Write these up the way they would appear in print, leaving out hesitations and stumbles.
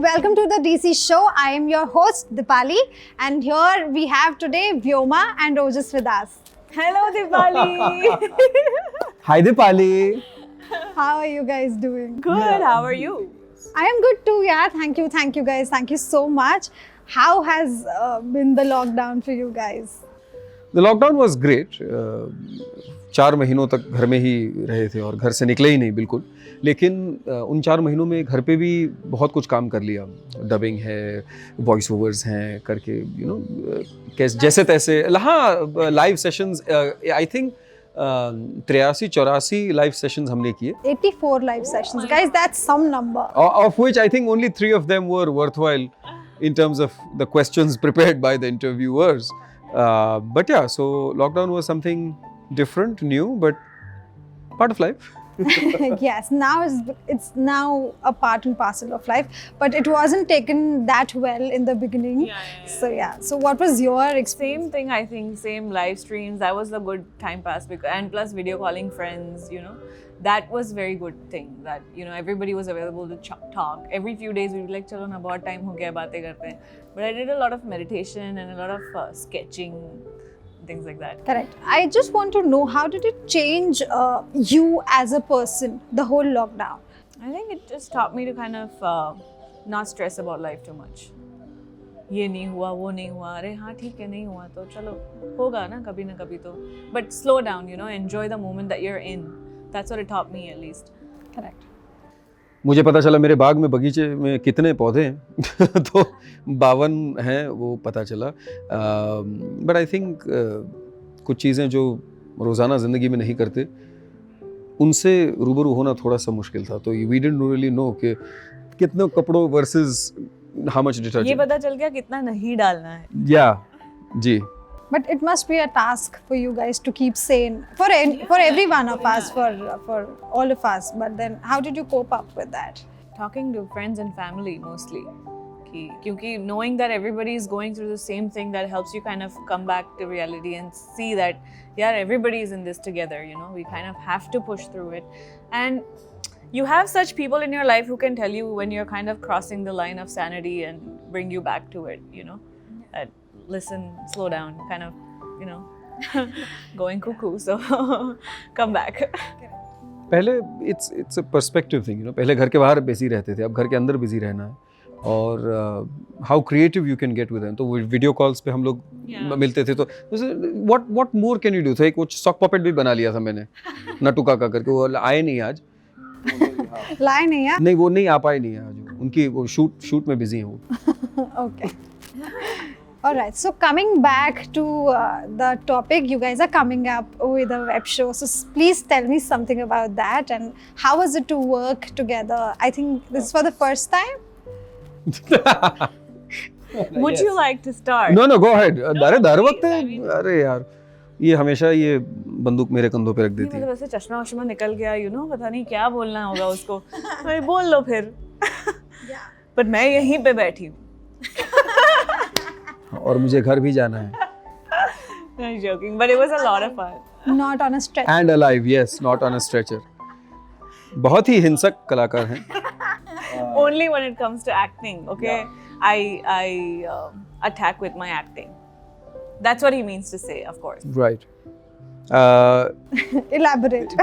and welcome to the DC show. I am your host Dipali, and here we have today Vyoma and Ojas with us. Hello Dipali. Hi Dipali. How are you guys doing? Good. How are you? I am good too. Yeah, thank you guys. Thank you so much. How has been the lockdown for you guys? The lockdown was great. 4 महीनों तक घर में ही रहे थे और घर से निकले ही नहीं बिल्कुल. लेकिन उन 4 महीनों में घर पे भी बहुत कुछ काम कर लिया. डबिंग है, वॉइस ओवर्स हैं करके, यू नो, जैसे तैसे. हाँ, live sessions, I think 83-84 live sessions हमने किए. 84 live sessions. Guys, that's some number. Of which I think only 3 of them were worthwhile in terms of the questions prepared by the interviewers. But yeah, so lockdown was something different, new, but part of life. Yes, now it's now a part and parcel of life, but it wasn't taken that well in the beginning. So yeah. So what was your experience? Same thing, I think. Same live streams. That was a good time pass, and plus video calling friends. You know, that was very good thing. That, you know, everybody was available to talk. Every few days we would like, chalo na, bahut time ho gaya, baatein karte hain. But I did a lot of meditation and a lot of sketching. Things like that. Correct. I just want to know, how did it change you as a person, the whole lockdown? I think it just taught me to kind of not stress about life too much. ये नहीं हुआ, वो नहीं हुआ, अरे हाँ ठीक है, नहीं हुआ तो चलो, होगा ना कभी तो. But slow down, you know, enjoy the moment that you're in. That's what it taught me, at least. Correct. मुझे पता चला मेरे बाग में, बगीचे में कितने पौधे हैं. तो 52 हैं वो पता चला. बट आई थिंक कुछ चीज़ें जो रोज़ाना ज़िंदगी में नहीं करते, उनसे रूबरू होना थोड़ा सा मुश्किल था. तो वी डिडंट रियली नो कि कितने कपड़ों वर्सेस हाउ मच डिटर्जेंट. ये पता चल गया कितना नहीं डालना है. या जी. But it must be a task for you guys to keep sane, for every one of us, for all of us. But then, how did you cope up with that? Talking to friends and family mostly. Because knowing that everybody is going through the same thing, that helps you kind of come back to reality and see that, yeah, everybody is in this together, you know. We kind of have to push through it. And you have such people in your life who can tell you when you're kind of crossing the line of sanity and bring you back to it, you know. That, listen, slow down, kind of, you know, going cuckoo, so come back. पहले it's a perspective thing, you know. पहले घर के बाहर busy रहते थे, अब घर के अंदर बिजी रहना है. और how creative you can get with them. तो वीडियो कॉल्स पे हम लोग मिलते थे, तो what more can you do. तो एक वो सॉक पपेट भी बना लिया था मैंने, नटू काका करके. वो आए नहीं आज. लाए नहीं यार. नहीं, वो नहीं आ पाए नहीं आज. उनकी वो शूट में बिजी हैं वो. Okay. All right. So coming back to the topic, you guys are coming up with a web show. So please tell me something about that, and how was it to work together? I think this is for the first time. Would you like to start? No, go ahead. अरे हर वक्त, अरे यार, ये हमेशा ये बंदूक मेरे कंधों पे रख देती है. मतलब ऐसे चश्मा वश्मा निकल गया, you know, पता नहीं क्या बोलना होगा उसको. अरे बोल लो फिर. पर मैं यहीं पे बैठी हूँ. और मुझे घर भी जाना है. I'm joking, but it was a lot of fun. Not on a stretch. And alive, yes, not on a stretcher. बहुत ही हिंसक कलाकार हैं. Only when it comes to acting, okay? Yeah. I attack with my acting. That's what he means to say, of course. Right. Elaborate.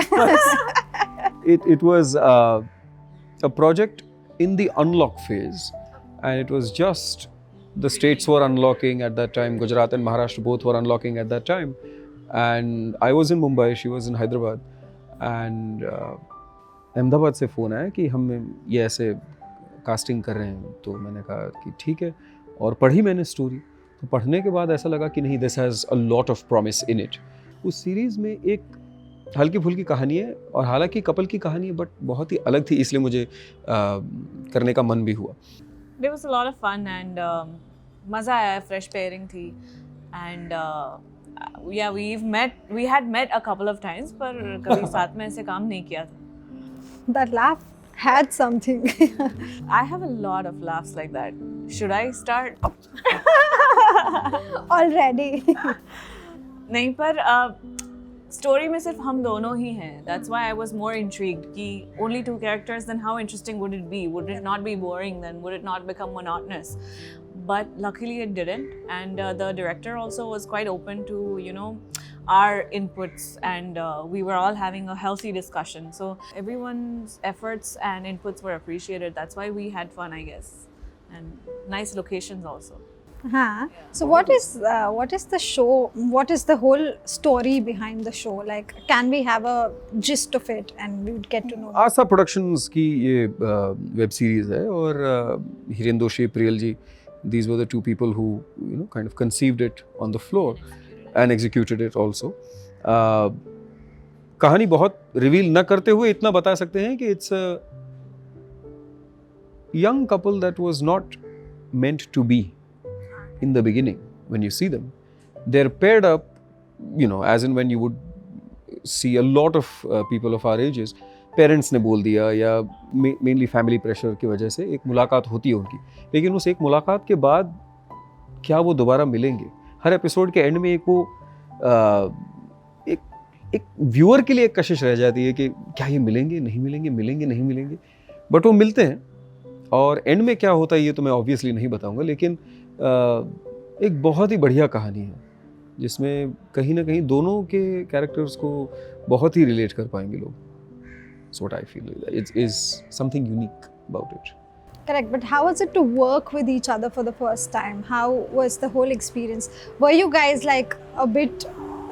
It was a project in the unlock phase, and it was just the states were unlocking at that time. Gujarat and Maharashtra both were unlocking at that time, and I was in Mumbai, she was in Hyderabad, and Ahmedabad से phone आया कि हम ये ऐसे casting कर रहे हैं. तो मैंने कहा कि ठीक है, और पढ़ी मैंने स्टोरी. तो पढ़ने के बाद ऐसा लगा कि नहीं, this has a lot of promise in it. उस सीरीज़ में एक हल्की फुल्की कहानी है, और हालांकि कपल की कहानी है, बट बहुत ही अलग थी, इसलिए मुझे करने का मन भी हुआ. There was a lot of fun, and मज़ा आया. फ्रेश पेयरिंग थी, and yeah, we had met a couple of times, पर कभी साथ में ऐसे काम नहीं किया था. That laugh had something. I have a lot of laughs like that. Should I start? Already. नहीं, पर स्टोरी में सिर्फ हम दोनों ही हैं. That's why I was more intrigued कि only two characters, then how interesting would it be? Would it not be boring then? Would it not become monotonous? But luckily it didn't, and the director also was quite open to, you know, our inputs, and we were all having a healthy discussion. So everyone's efforts and inputs were appreciated. That's why we had fun, I guess, and nice locations also. Huh. So what is the show? What is the whole story behind the show? Like, can we have a gist of it and we would get to know? Aastha productions की ये web series है और हिरेंदोशी प्रियल जी, these were the two people who, you know, kind of conceived it on the floor and executed it also. कहानी बहुत reveal न करते हुए इतना बता सकते हैं कि it's a young couple that was not meant to be in the beginning. When you see them, they're paired up, you know, as in when you would see a lot of people of our ages, parents ने बोल दिया या mainly family pressure की वजह से एक मुलाकात होती है उनकी, लेकिन उस एक मुलाकात के बाद क्या वो दोबारा मिलेंगे? हर एपिसोड के एंड में एक वो एक व्यूअर के लिए एक कशिश रह जाती है कि क्या ये मिलेंगे नहीं मिलेंगे, मिलेंगे नहीं मिलेंगे, बट वो मिलते हैं. और एंड में क्या होता है ये तो मैं ऑब्वियसली नहीं बताऊंगा, लेकिन एक बहुत ही बढ़िया कहानी है जिसमें कहीं ना कहीं दोनों के कैरेक्टर्स को बहुत ही रिलेट कर पाएंगे लोग. That's what I feel. It is something unique about it. Correct. But how was it to work with each other for the first time? How was the whole experience? Were you guys like a bit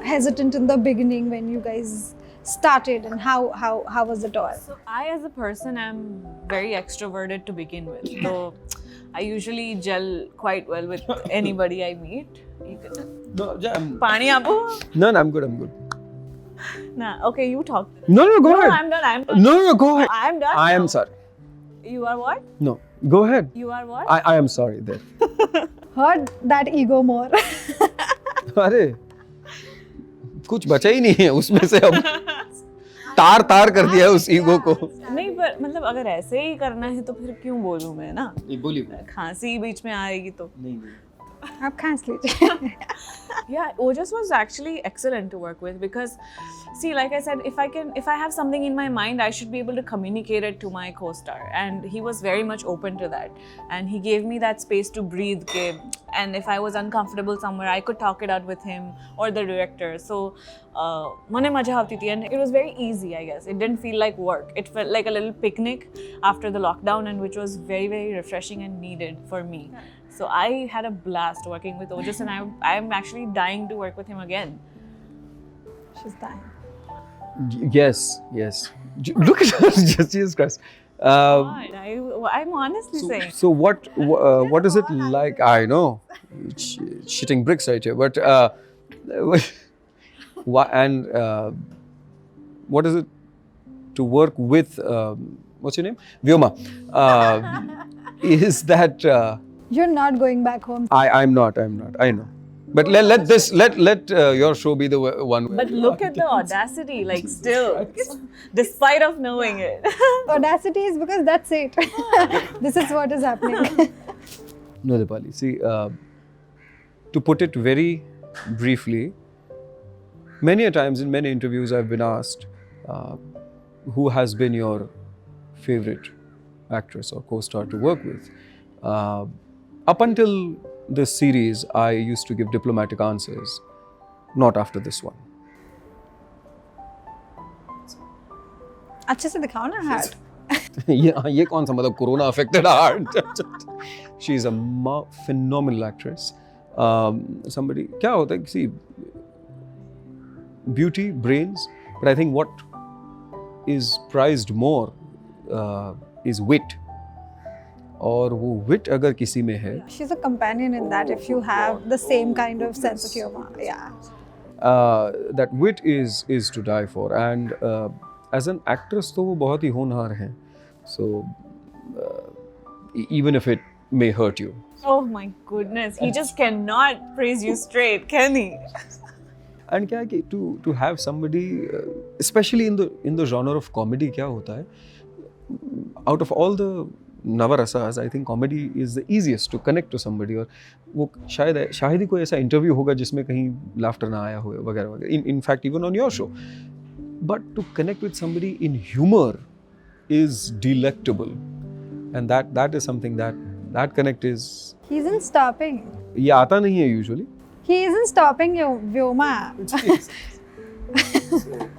hesitant in the beginning when you guys started, and how was it all? So I, as a person, am very extroverted to begin with. So I usually gel quite well with anybody I meet. You can... No, Pani apu? No, I'm good. Nah, okay, you talk. No, go ahead. I'm done. No, go ahead. I'm done. I am now. sorry. You are what? No, go ahead. You are what? I am sorry there. Heard that ego more. अरे कुछ बचा ही नहीं है उसमें से, अब तार कर दिया उस ईगो को. नहीं, पर मतलब अगर ऐसे ही करना है तो फिर क्यों बोलूं मैं ना? बोलिए. खांसी बीच में आएगी तो नहीं. आप खांस लीजिए. Yeah, Ojas was actually excellent to work with because, see, like I said, if I have something in my mind, I should be able to communicate it to my co-star, and he was very much open to that, and he gave me that space to breathe. And if I was uncomfortable somewhere, I could talk it out with him or the director. So, mane maja aati thi, and it was very easy, I guess. It didn't feel like work. It felt like a little picnic after the lockdown, and which was very, very refreshing and needed for me. So I had a blast working with Ojas, and I'm actually dying to work with him again. She's dying. Yes. Look at her, Jesus Christ. God, I'm honestly saying. So what is it like? I know, shitting bricks right here, but what is it to work with? What's your name? Vyoma. Is that? You're not going back home. I'm not. I know. But let your show be the one. But look at the audacity, like still, despite of knowing it. Audacity is because that's it. This is what is happening. No, Dipali. See, to put it very briefly, many a times in many interviews I've been asked, who has been your favorite actress or co-star to work with? Up until this series, I used to give diplomatic answers. Not after this one. अच्छे से दिखाओ ना heart. ये कौन सा मतलब corona affected heart? She's a phenomenal actress. Somebody क्या होता है, see, beauty, brains, but I think what is prized more is wit. और वो wit अगर किसी में है, She's a companion in that if you have the same kind of sense of humor. Yeah. That wit is to die for, and as an actress तो वो बहुत ही होनहार हैं. So even if it may hurt you. Oh my goodness, he just cannot praise you straight, can he? And क्या है कि to have somebody, especially in the genre of comedy, क्या होता है, out of all the Navarasas, I think comedy is the easiest to connect to somebody. और वो शायद ही कोई ऐसा इंटरव्यू होगा जिसमें कहीं लाफ्टर ना आया हो वगैरह वगैरह. In fact, even on your show. But to connect with somebody in humor is delectable, and that is something that connect is. He isn't stopping. ये आता नहीं है usually. He isn't stopping you, Vyoma.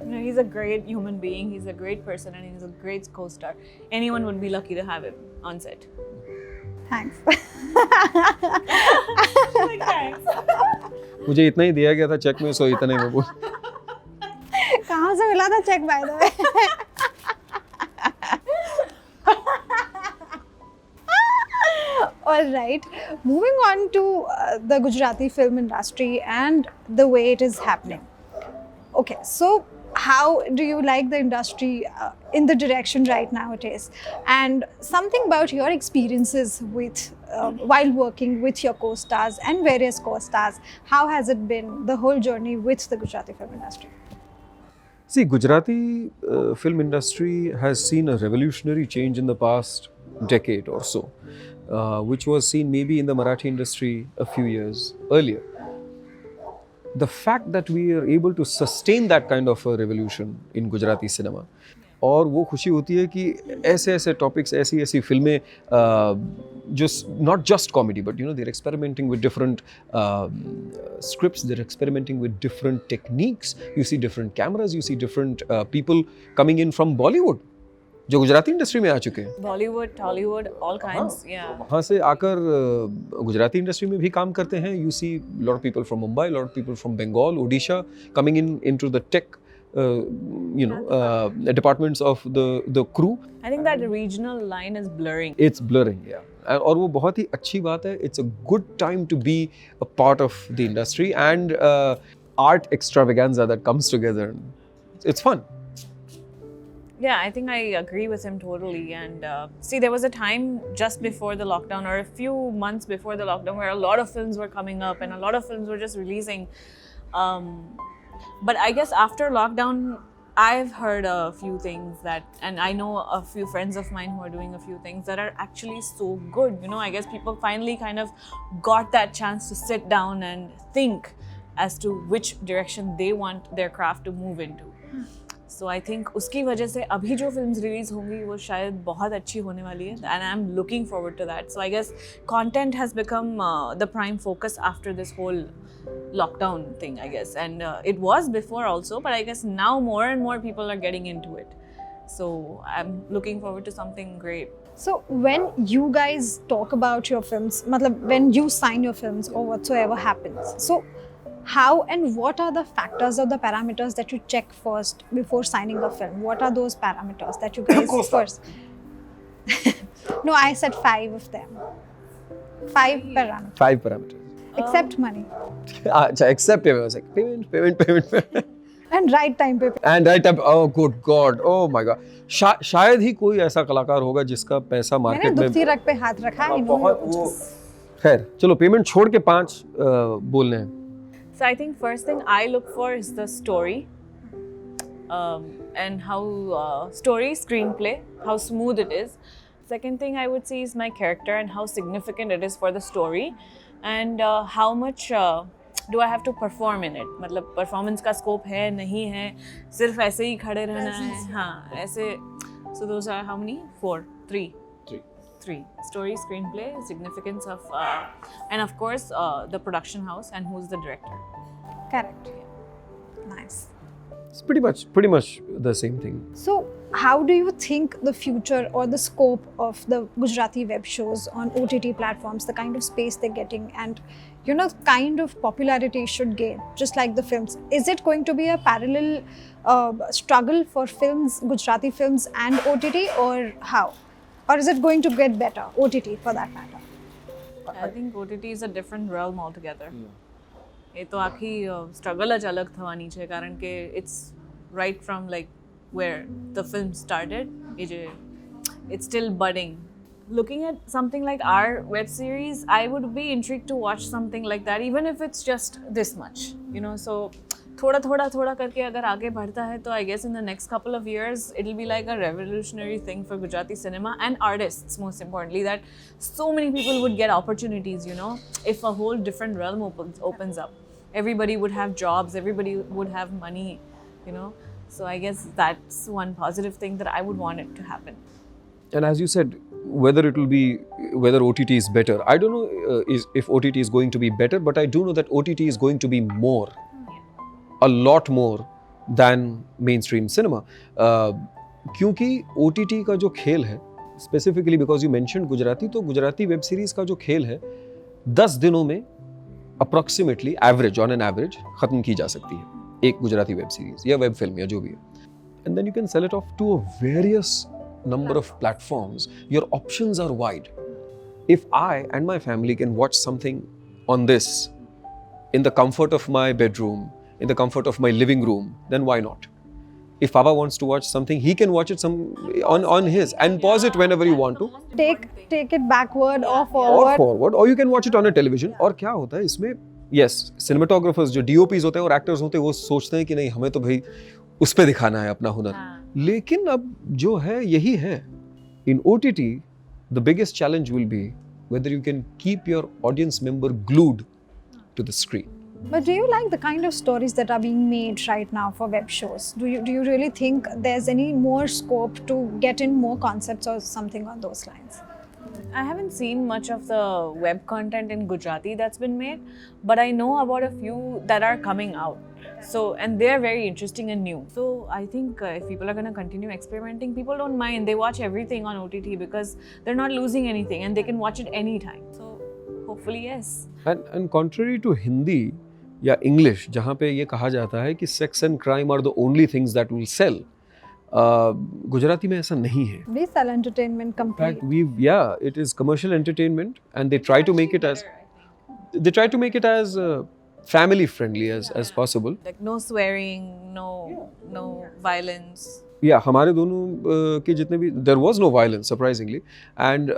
No, he's a great human being. He's a great person, and he's a great co-star. Anyone would be lucky to have him on set. Thanks. Like, thanks. मुझे इतना ही दिया गया था check में, सो इतने में बोल. कहाँ से मिला था check, by the way? All right. Moving on to the Gujarati film industry and the way it is happening. Okay, so how do you like the industry in the direction right now it is? And something about your experiences with while working with your co-stars and various co-stars. How has it been, the whole journey with the Gujarati film industry? See, Gujarati film industry has seen a revolutionary change in the past decade or so, which was seen maybe in the Marathi industry a few years earlier. The fact that we are able to sustain that kind of a revolution in Gujarati cinema, और वो खुशी होती है कि ऐसे ऐसे topics, ऐसी ऐसी फिल्में जो not just comedy, but you know, they're experimenting with different scripts, they're experimenting with different techniques. You see different cameras, you see different people coming in from Bollywood, जो गुजराती इंडस्ट्री में आ चुके हैं. Bollywood, Tollywood, all kinds. Yeah. वहाँ से आकर Gujarati industry में भी काम करते हैं. You see lot of people from Mumbai, lot of people from Bengal, Odisha coming into the tech, departments of the crew. I think that regional line is blurring. It's blurring, yeah. और वो बहुत ही अच्छी बात है. It's a good time to be a part of the industry and art extravaganza that comes together. It's fun. Yeah, I think I agree with him totally. And see, there was a time just before the lockdown, or a few months before the lockdown, where a lot of films were coming up and a lot of films were just releasing. But I guess after lockdown, I've heard a few things and I know a few friends of mine who are doing a few things that are actually so good. You know, I guess people finally kind of got that chance to sit down and think as to which direction they want their craft to move into. So I think उसकी वजह से अभी जो films release होंगी वो शायद बहुत अच्छी होने वाली है, and I'm looking forward to that. So I guess content has become the prime focus after this whole lockdown thing, I guess, and it was before also, but I guess now more and more people are getting into it. So I'm looking forward to something great. So when you guys talk about your films, matlab when you sign your films or whatsoever happens, so how and what are the factors or the parameters that you check first before signing a film? What are those parameters that you guys first? No, I said 5 of them. 5 parameters. 5 parameters. Except money. अच्छा, except I was like payment. And right time पे. And right time. Oh good God. Oh my God. शायद ही कोई ऐसा कलाकार होगा जिसका पैसा market में. मैंने दुखती रग पे हाथ रखा है. बहुत वो. खैर, चलो पेमेंट छोड़ के 5 बोलने हैं. So I think first thing I look for is the story, and how screenplay, how smooth it is. Second thing I would say is my character and how significant it is for the story, and how much do I have to perform in it. मतलब performance का scope है नहीं है, सिर्फ ऐसे ही खड़े रहना है. हाँ, ऐसे. So those are how many? 4, 3. 3. Story, screenplay, significance of, and of course the production house and who's the director. Correct. Nice. It's pretty much the same thing. So how do you think the future or the scope of the Gujarati web shows on OTT platforms, the kind of space they're getting and kind of popularity should gain, just like the films? Is it going to be a parallel struggle for films, Gujarati films and OTT, or how? Or is it going to get better, OTT for that matter? I think OTT is a different realm altogether. ये तो आखी struggle ज अलग थवानी छे कारण के it's right from like where the film started. It's still budding. Looking at something like our web series, I would be intrigued to watch something like that, even if it's just this much. So थोड़ा करके अगर आगे बढ़ता है तो I guess in the next couple of years it'll be like a revolutionary thing for Gujarati cinema and artists, most importantly, that so many people would get opportunities, you know, if a whole different realm opens up. Everybody would have jobs, everybody would have money, you know. So I guess that's one positive thing that I would want it to happen. And as you said, whether OTT is better, I don't know if OTT is going to be better, but I do know that OTT is going to be more, a lot more than mainstream cinema. क्योंकि OTT का जो खेल है, specifically because you mentioned Gujarati, तो Gujarati web series का जो खेल है 10 दिनों में approximately on an average खत्म की जा सकती है एक गुजराती वेब सीरीज या वेब फिल्म या जो भी है. And then you can sell it off to a various number of platforms. Your options are wide. If I and my family can watch something on this in the comfort of my bedroom, in the comfort of my living room, then why not? If Papa wants to watch something, he can watch it on his and pause it whenever you want to. Take it backward or forward. Or you can watch it on a television. और क्या होता है इसमें? Yes, cinematographers जो DOPs होते हैं और actors होते हैं वो सोचते हैं कि नहीं हमें तो भाई उस पे दिखाना है अपना हुनर. लेकिन अब जो है यही है. In OTT, the biggest challenge will be whether you can keep your audience member glued to the screen. But do you like the kind of stories that are being made right now for web shows? Do you really think there's any more scope to get in more concepts or something on those lines? I haven't seen much of the web content in Gujarati that's been made, but I know about a few that are coming out. So, and they're very interesting and new. So, I think if people are going to continue experimenting, people don't mind. They watch everything on OTT because they're not losing anything and they can watch it anytime. So, hopefully, yes. And contrary to Hindi या English, जहाँ पे ये कहा जाता है कि sex and crime are the only things that will sell, Gujarati में ऐसा नहीं है. We sell entertainment complete. In fact, it is commercial entertainment, and they try to make it as family friendly as possible. Like no swearing, no violence. Yeah, हमारे दोनों के जितने भी there was no violence surprisingly, and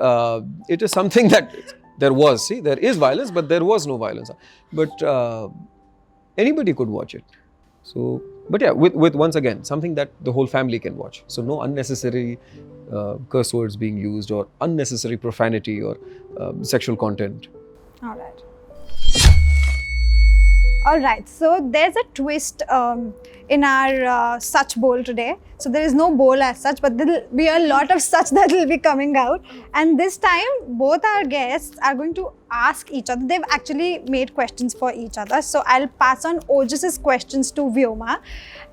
it is something that there is violence, but there was no violence. But anybody could watch it. So, but yeah, with once again something that the whole family can watch. So no unnecessary curse words being used or unnecessary profanity or sexual content. All right, so there's a twist in our such bowl today. So there is no bowl as such, but there will be a lot of such that will be coming out. And this time, both our guests are going to ask each other. They've actually made questions for each other. So I'll pass on Ojas's questions to Vyoma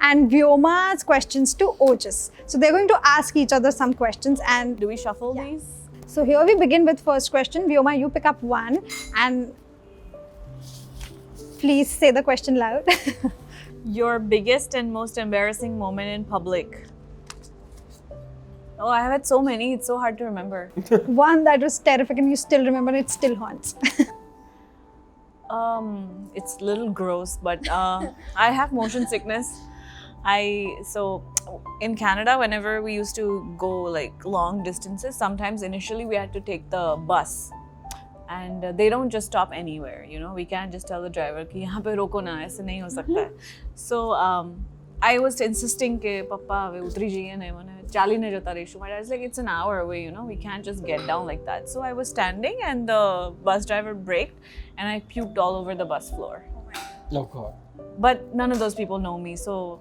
and Vyoma's questions to Ojas. So they're going to ask each other some questions. And Do we shuffle these? So here we begin with first question. Vyoma, you pick up one and please say the question loud. Your biggest and most embarrassing moment in public? Oh, I have had so many, it's so hard to remember. One that was terrific and you still remember, it still haunts. It's a little gross, but I have motion sickness. So in Canada, whenever we used to go like long distances, sometimes initially we had to take the bus. And they don't just stop anywhere, you know. We can't just tell the driver कि यहाँ पे रोको ना, ऐसे नहीं हो सकता है. So I was insisting कि पापा वे उतरी जाइए नहीं मने चाली नहीं जाता Reshu. My dad's like it's an hour away, you know. We can't just get down like that. So I was standing and the bus driver braked and I puked all over the bus floor. Oh God. But none of those people know me, so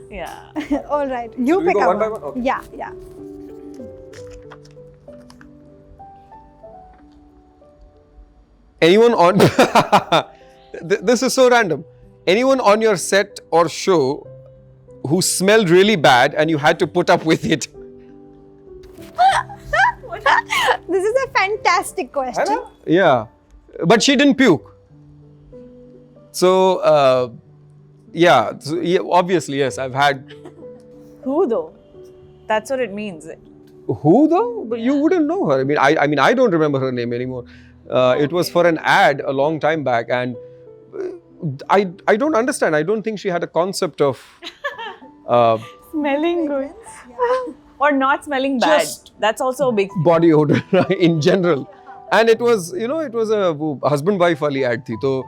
yeah. All right, you So pick we go up one by one? Okay. Yeah. Anyone on this is so random. Anyone on your set or show who smelled really bad and you had to put up with it? This is a fantastic question. Yeah, but she didn't puke. So obviously yes, I've had. Who though? That's what it means. Who though? But you wouldn't know her. I mean, I don't remember her name anymore. It was for an ad a long time back, and I don't understand. I don't think she had a concept of Smelling good. Or not smelling bad. Just That's also a big body odor in general. And it was, you know, it was a husband-wife wali ad thi, so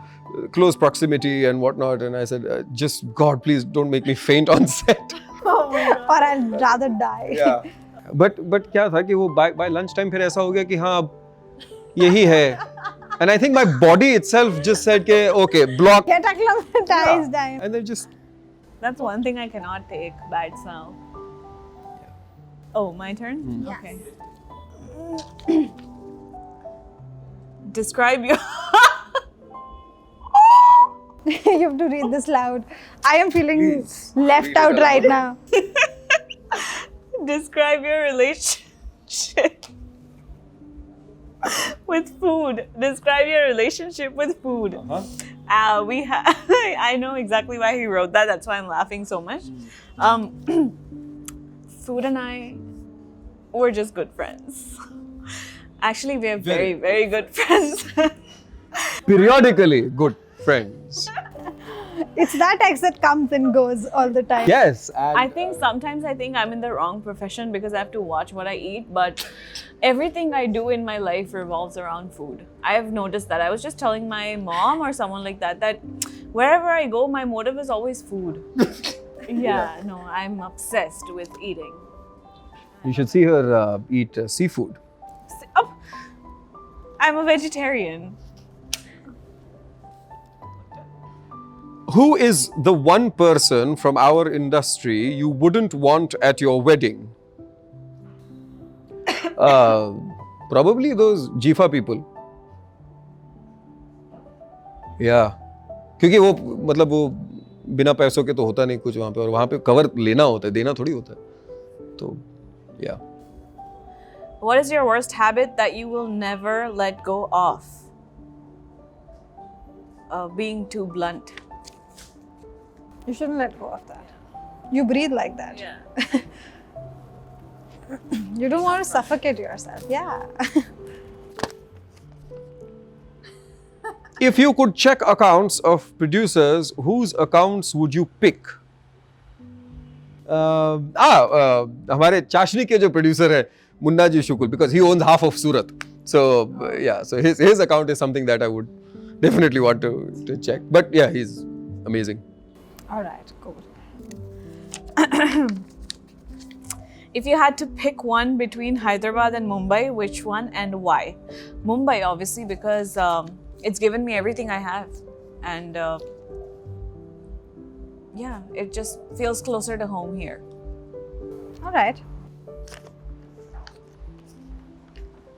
close proximity and whatnot. And I said, just God, please don't make me faint on set. Or I'll rather die. Yeah. But क्या था कि वो by lunchtime फिर ऐसा हो गया कि हाँ अब यही है. And I think my body itself just said के okay, block. Get acclimatized. And then just. That's one thing I cannot take, bad smell. Oh, my turn? Yes. Okay. Describe your... You have to read this loud. I am feeling Please, left read it out out. right now. Describe your relationship with food. Describe your relationship with food. I know exactly why he wrote that. That's why I'm laughing so much. Food and I were just good friends. Actually, we are very, very good friends. Periodically good friends. It's that ex that comes and goes all the time. Yes. And I think sometimes I think I'm in the wrong profession because I have to watch what I eat, but everything I do in my life revolves around food. I have noticed that. I was just telling my mom or someone like that wherever I go, my motive is always food. Yeah, no, I'm obsessed with eating. You should see her eat seafood. Oh, I'm a vegetarian. Who is the one person from our industry you wouldn't want at your wedding? Probably those Jifa people. Yeah. क्योंकि वो मतलब वो बिना पैसों के तो होता नहीं कुछ वहाँ पे, और वहाँ पे कवर लेना होता है, देना थोड़ी होता है. तो yeah. What is your worst habit that you will never let go of? Being too blunt. You shouldn't let go of that. You breathe like that. Yeah. You don't want to suffocate yourself. Yeah. If you could check accounts of producers, whose accounts would you pick? हमारे चाशनी के जो producer है मुन्ना जी शुक्ल, because he owns half of Surat. So yeah, so his account is something that I would definitely want to check. But yeah, he's amazing. All right, cool. If you had to pick one between Hyderabad and Mumbai, which one and why? Mumbai, obviously, because it's given me everything I have. And yeah, it just feels closer to home here. All right.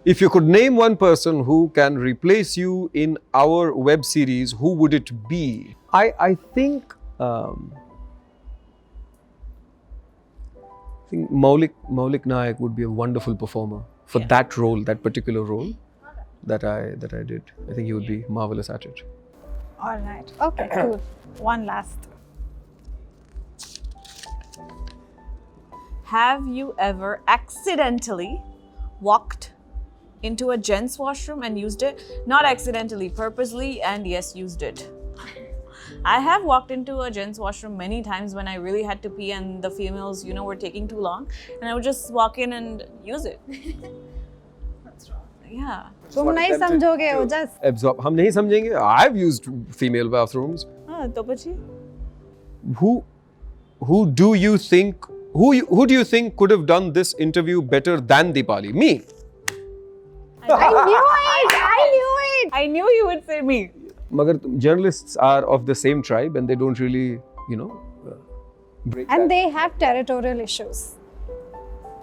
If you could name one person who can replace you in our web series, who would it be? I think Maulik Nayak would be a wonderful performer for that role, that particular role that I did. I think he would be marvelous at it. All right. Okay, cool. One last. Have you ever accidentally walked into a gents washroom and used it? Not accidentally, purposely, and yes, used it. I have walked into a gents washroom many times when I really had to pee and the females, were taking too long, and I would just walk in and use it. That's wrong. Yeah. तुम नहीं समझोगे वो just Absorb. हम नहीं समझेंगे. I've used female bathrooms. तो પછી? Who do you think could have done this interview better than Deepali? Me. I knew it. I knew you would say me. Magar journalists are of the same tribe and they don't really, break And that. they have territorial issues.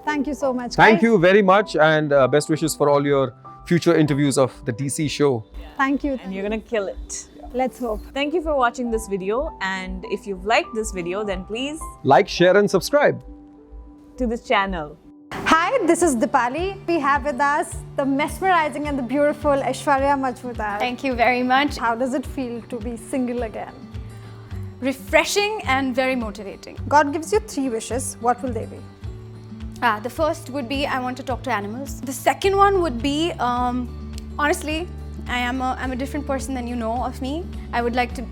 Thank you so much. Thank guys. you very much, and best wishes for all your future interviews of the DC show. Thank you. And you're gonna kill it. Let's hope. Thank you for watching this video, and if you've liked this video, then please Like, share and subscribe. to this channel. Hi, this is Deepali. We have with us the mesmerizing and the beautiful Aishwarya Majumdar. Thank you very much. How does it feel to be single again? Refreshing and very motivating. God gives you 3 wishes. What will they be? The first would be I want to talk to animals. The second one would be honestly, I'm a different person than you know of me. I would like to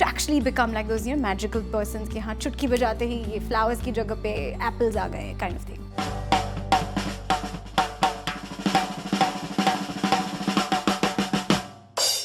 actually become like those magical persons कि हाँ चुटकी बजाते ही ये flowers की जगह पे apples आ गए kind of thing.